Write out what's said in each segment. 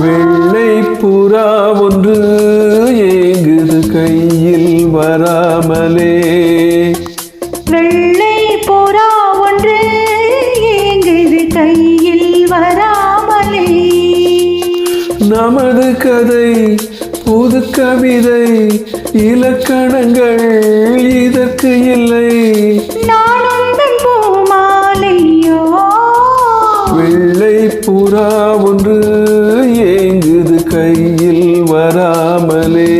வெள்ளை புறா ஒன்று ஏங்குது கையில் வராமலே. வெள்ளை புறா ஒன்று ஏங்குது கையில் வராமலே. நமது கதை புது கவிதை இலக்கணங்கள் இதற்கு இல்லை. நானுந்தன் பூமாலையோ. வெள்ளை புறா ஒன்று ஏங்குது கையில் வராமலே.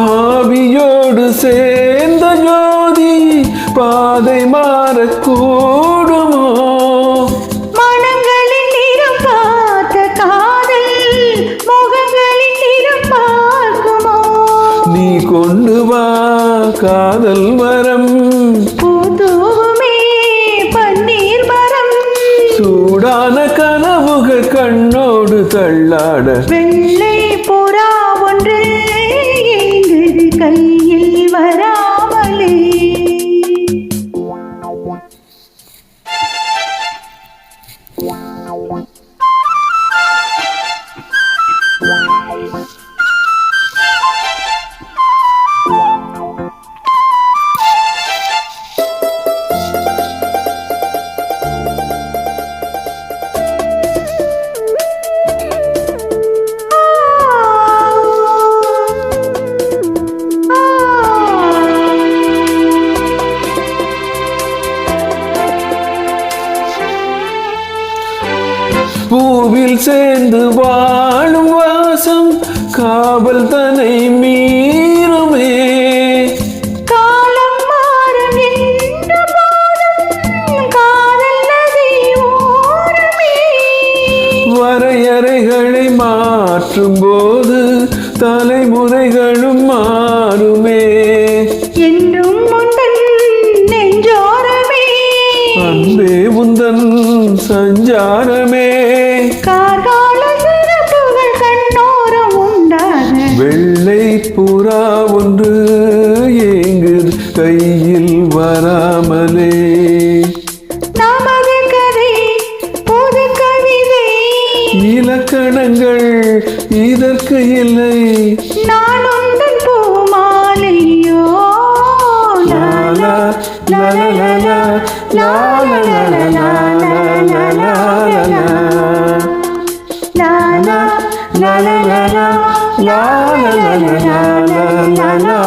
ஆவியோடு சேர்ந்த ஜோதி பாதை மாறக்கூடுமோ? மனங்களின் நிறம் பார்த்த காதல் முகங்களின் நிறம் பார்க்குமோ? நீ கொண்டு வா காதல் மரம், பூதூவுமே பன்னீர் மரம். சூடான கனவுகள் கண்ணோடு தள்ளாட. வெள்ளை புறா ஒன்று ஏங்குது கையில் வராமலே. பூவில் சேர்ந்து வாழும் வாசம் காவல் தனை மீறுமே. காலம் மாறும் என்ற போதும் காதல் நதி ஓரமே. வரையறைகளை மாற்றும் போது தலைமுறைகளும் மாறுமே. என்றும் முந்தன் நெஞ்சோரமே. அன்பே உந்தன் சஞ்சாரமே. கார்கால சிறப்புகள் கண்ணோரம் உண்டாக. வெள்ளை புறா ஒன்று ஏங்குது கையில் வராமலே. நமது கதை புது கவிதை இலக்கணங்கள் இதற்கு இல்லை. நான் உந்தன் பூமாலையோ. லாலா லாலா லாலா லாலா லாலா லாலா லாலா லாலா லாலா லாலா லாலா லாலா.